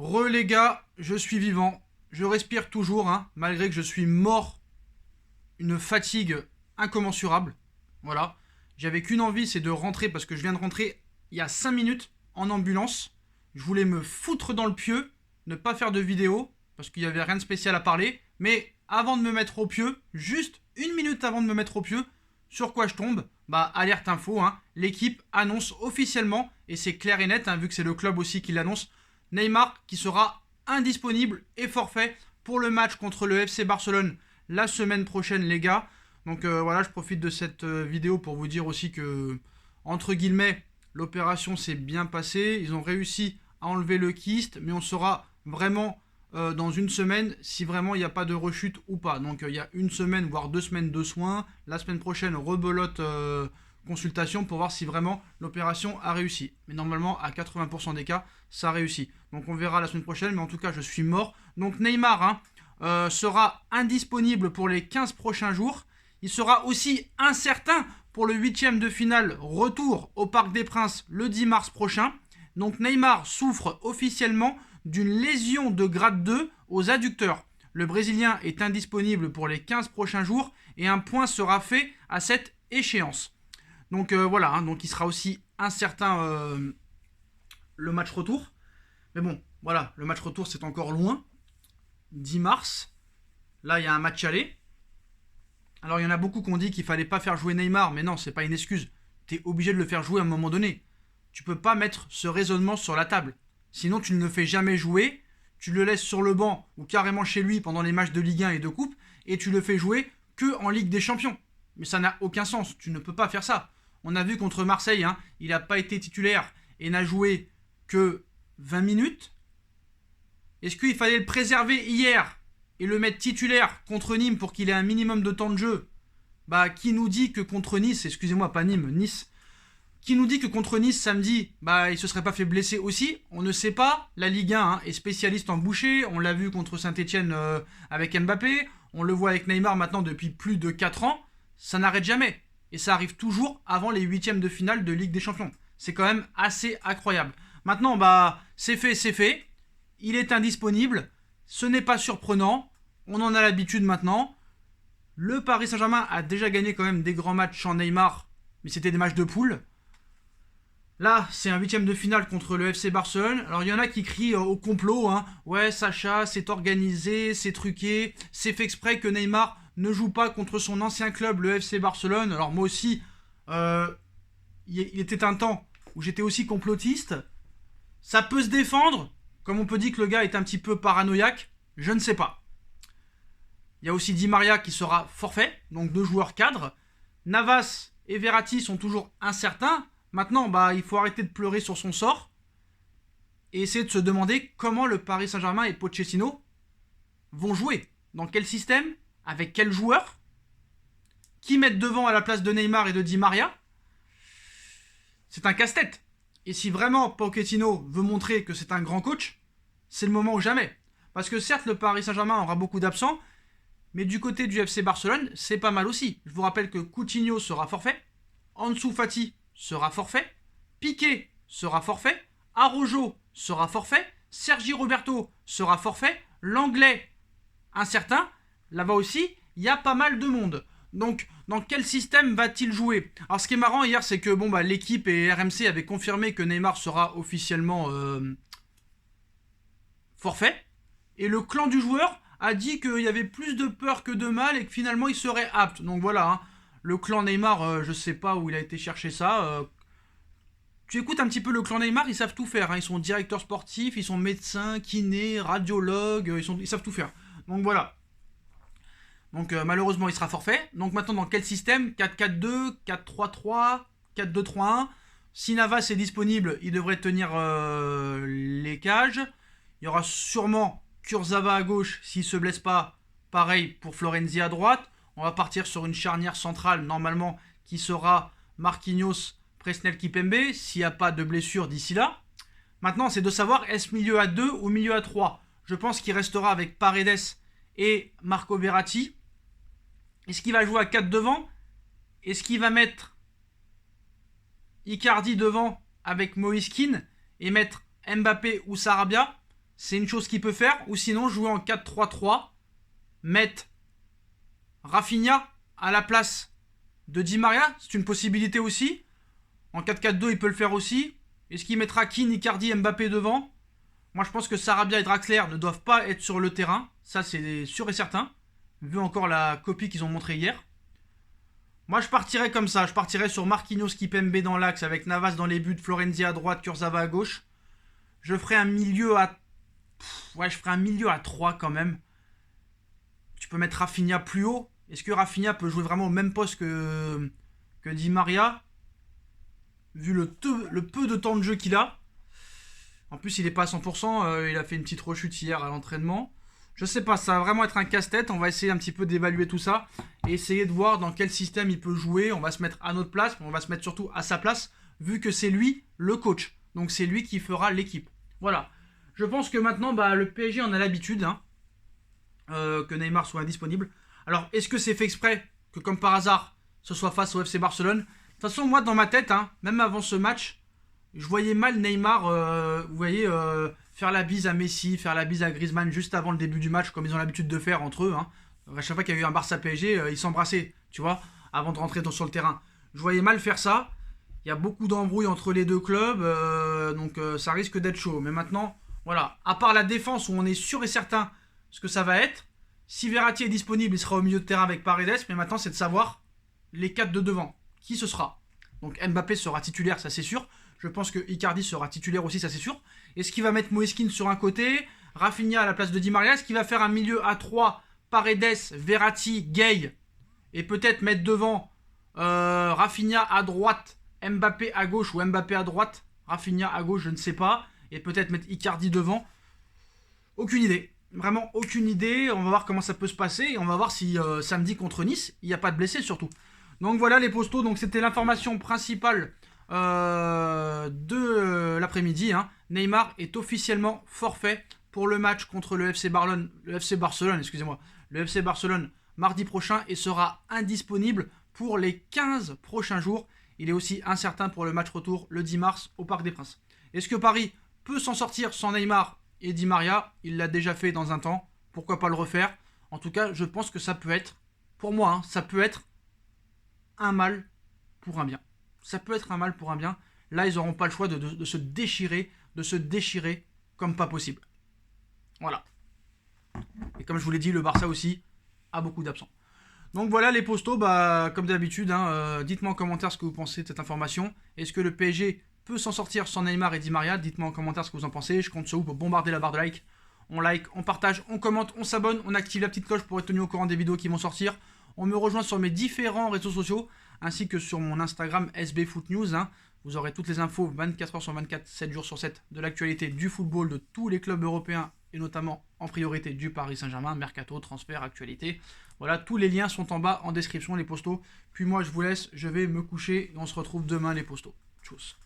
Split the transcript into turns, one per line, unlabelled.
Les gars, je suis vivant, je respire toujours, malgré que je suis mort, une fatigue incommensurable. Voilà. J'avais qu'une envie, c'est de rentrer, parce que je viens de rentrer il y a 5 minutes en ambulance. Je voulais me foutre dans le pieu, ne pas faire de vidéo, parce qu'il n'y avait rien de spécial à parler. Mais avant de me mettre au pieu, juste une minute avant de me mettre au pieu, sur quoi je tombe? Alerte info, l'équipe annonce officiellement, et c'est clair et net, vu que c'est le club aussi qui l'annonce, Neymar qui sera indisponible et forfait pour le match contre le FC Barcelone la semaine prochaine, les gars. Donc voilà, je profite de cette vidéo pour vous dire aussi que, entre guillemets, l'opération s'est bien passée. Ils ont réussi à enlever le kyste, mais on saura vraiment dans une semaine si vraiment il n'y a pas de rechute ou pas. Donc il y a une semaine, voire 2 semaines de soins. La semaine prochaine, rebelote consultation pour voir si vraiment l'opération a réussi. Mais normalement, à 80% des cas, ça a réussi. Donc on verra la semaine prochaine, mais en tout cas, je suis mort. Donc Neymar sera indisponible pour les 15 prochains jours. Il sera aussi incertain pour le 8e de finale retour au Parc des Princes le 10 mars prochain. Donc Neymar souffre officiellement d'une lésion de grade 2 aux adducteurs. Le Brésilien est indisponible pour les 15 prochains jours et un point sera fait à cette échéance. Donc voilà, donc il sera aussi incertain le match retour. Mais bon, voilà, le match retour c'est encore loin. 10 mars, là il y a un match aller. Alors il y en a beaucoup qui ont dit qu'il fallait pas faire jouer Neymar, mais non, c'est pas une excuse. T'es obligé de le faire jouer à un moment donné. Tu peux pas mettre ce raisonnement sur la table. Sinon tu ne le fais jamais jouer, tu le laisses sur le banc ou carrément chez lui pendant les matchs de Ligue 1 et de Coupe, et tu le fais jouer que en Ligue des Champions. Mais ça n'a aucun sens, tu ne peux pas faire ça. On a vu contre Marseille, il n'a pas été titulaire et n'a joué que 20 minutes. Est-ce qu'il fallait le préserver hier et le mettre titulaire contre Nîmes pour qu'il ait un minimum de temps de jeu? Qui nous dit que contre Nice, excusez-moi, pas Nîmes, Nice, qui nous dit que contre Nice samedi, il se serait pas fait blesser aussi? On ne sait pas. La Ligue 1 est spécialiste en boucher. On l'a vu contre Saint-Etienne avec Mbappé. On le voit avec Neymar maintenant depuis plus de 4 ans. Ça n'arrête jamais. Et ça arrive toujours avant les 8e de finale de Ligue des Champions. C'est quand même assez incroyable. Maintenant, c'est fait, c'est fait. Il est indisponible. Ce n'est pas surprenant. On en a l'habitude maintenant. Le Paris Saint-Germain a déjà gagné quand même des grands matchs sans Neymar. Mais c'était des matchs de poule. Là, c'est un 8e de finale contre le FC Barcelone. Alors, il y en a qui crient au complot. Ouais, Sacha, c'est organisé, c'est truqué. C'est fait exprès que Neymar ne joue pas contre son ancien club, le FC Barcelone. Alors, moi aussi, il était un temps où j'étais aussi complotiste. Ça peut se défendre. Comme on peut dire que le gars est un petit peu paranoïaque. Je ne sais pas. Il y a aussi Di Maria qui sera forfait. Donc, 2 joueurs cadres. Navas et Verratti sont toujours incertains. Maintenant, il faut arrêter de pleurer sur son sort et essayer de se demander comment le Paris Saint-Germain et Pochettino vont jouer. Dans quel système? Avec quels joueurs? Qui mettre devant à la place de Neymar et de Di Maria? C'est un casse-tête. Et si vraiment Pochettino veut montrer que c'est un grand coach, c'est le moment ou jamais. Parce que certes, le Paris Saint-Germain aura beaucoup d'absents, mais du côté du FC Barcelone, c'est pas mal aussi. Je vous rappelle que Coutinho sera forfait, Ansu Fati sera forfait, Piqué sera forfait, Araujo sera forfait, Sergi Roberto sera forfait, l'anglais incertain, là-bas aussi, il y a pas mal de monde. Donc, dans quel système va-t-il jouer? Alors, ce qui est marrant hier, c'est que l'équipe et RMC avaient confirmé que Neymar sera officiellement forfait, et le clan du joueur a dit qu'il y avait plus de peur que de mal et que finalement il serait apte. Donc voilà, le clan Neymar, je sais pas où il a été chercher ça. Tu écoutes un petit peu le clan Neymar, ils savent tout faire. Ils sont directeurs sportifs, ils sont médecins, kinés, radiologues, ils savent tout faire. Donc voilà. Donc malheureusement, il sera forfait. Donc maintenant, dans quel système? 4-4-2, 4-3-3, 4-2-3-1. Si Navas est disponible, il devrait tenir les cages. Il y aura sûrement Kurzawa à gauche s'il ne se blesse pas. Pareil pour Florenzi à droite. On va partir sur une charnière centrale, normalement, qui sera Marquinhos, Presnel Kipembe, s'il n'y a pas de blessure d'ici là. Maintenant, c'est de savoir, est-ce milieu à 2 ou milieu à 3? Je pense qu'il restera avec Paredes et Marco Verratti. Est-ce qu'il va jouer à 4 devant? Est-ce qu'il va mettre Icardi devant avec Moïse Kean et mettre Mbappé ou Sarabia? c'est une chose qu'il peut faire. Ou sinon, jouer en 4-3-3, mettre Rafinha à la place de Di Maria, c'est une possibilité aussi. En 4-4-2, il peut le faire aussi. Est-ce qu'il mettra Kean, Icardi, Mbappé devant? Moi, je pense que Sarabia et Draxler ne doivent pas être sur le terrain. Ça, c'est sûr et certain. Vu encore la copie qu'ils ont montrée hier. Moi, je partirais comme ça. Je partirais sur Marquinhos, Kipembe dans l'axe avec Navas dans les buts, Florenzi à droite, Kurzawa à gauche. Je ferai un milieu à... Ouais, je ferai un milieu à 3 quand même. Tu peux mettre Rafinha plus haut. Est-ce que Rafinha peut jouer vraiment au même poste que Di Maria? Vu le peu de temps de jeu qu'il a. En plus, il n'est pas à 100%. Il a fait une petite rechute hier à l'entraînement. Je sais pas, ça va vraiment être un casse-tête. On va essayer un petit peu d'évaluer tout ça. Et essayer de voir dans quel système il peut jouer. On va se mettre à notre place. Mais on va se mettre surtout à sa place. Vu que c'est lui le coach. Donc c'est lui qui fera l'équipe. Voilà. Je pense que maintenant, le PSG en a l'habitude. Que Neymar soit indisponible. Alors, est-ce que c'est fait exprès que comme par hasard, ce soit face au FC Barcelone? De toute façon, moi, dans ma tête, même avant ce match, je voyais mal Neymar, vous voyez, faire la bise à Messi, faire la bise à Griezmann juste avant le début du match, comme ils ont l'habitude de faire entre eux. À chaque fois qu'il y a eu un Barça PSG, ils s'embrassaient, tu vois, avant de rentrer sur le terrain. Je voyais mal faire ça. Il y a beaucoup d'embrouilles entre les deux clubs, donc ça risque d'être chaud. Mais maintenant, voilà, à part la défense où on est sûr et certain ce que ça va être, si Verratti est disponible, il sera au milieu de terrain avec Paredes, mais maintenant c'est de savoir les 4 de devant. Qui ce sera? Donc Mbappé sera titulaire, ça c'est sûr. Je pense que Icardi sera titulaire aussi, ça c'est sûr. Est-ce qu'il va mettre Moeskin sur un côté, Rafinha à la place de Di Maria? Est-ce qu'il va faire un milieu à 3, Paredes, Verratti, Gay, et peut-être mettre devant Rafinha à droite, Mbappé à gauche ou Mbappé à droite, Rafinha à gauche, je ne sais pas, et peut-être mettre Icardi devant? Aucune idée. Vraiment aucune idée. On va voir comment ça peut se passer. Et on va voir si samedi contre Nice, il n'y a pas de blessés surtout. Donc voilà les postos. Donc c'était l'information principale de l'après-midi. Neymar est officiellement forfait pour le match contre le FC Barcelone, excusez-moi. Le FC Barcelone mardi prochain et sera indisponible pour les 15 prochains jours. Il est aussi incertain pour le match retour le 10 mars au Parc des Princes. Est-ce que Paris peut s'en sortir sans Neymar et Di Maria? Il l'a déjà fait dans un temps, pourquoi pas le refaire? En tout cas, je pense que ça peut être, pour moi, ça peut être un mal pour un bien. Ça peut être un mal pour un bien. Là, ils n'auront pas le choix de se déchirer comme pas possible. Voilà. Et comme je vous l'ai dit, le Barça aussi a beaucoup d'absents. Donc voilà les postos, comme d'habitude, dites-moi en commentaire ce que vous pensez de cette information. Est-ce que le PSG peut s'en sortir sans Neymar et Di Maria? Dites-moi en commentaire ce que vous en pensez. Je compte sur vous pour bombarder la barre de like. On like, on partage, on commente, on s'abonne, on active la petite cloche pour être tenu au courant des vidéos qui vont sortir. On me rejoint sur mes différents réseaux sociaux, ainsi que sur mon Instagram SBFootNews. Vous aurez toutes les infos 24h sur 24, 7 jours sur 7 de l'actualité du football de tous les clubs européens et notamment en priorité du Paris Saint-Germain, mercato, transfert, actualité. Voilà, tous les liens sont en bas en description, les postos. Puis moi, je vous laisse, je vais me coucher et on se retrouve demain, les postos. Tchuss.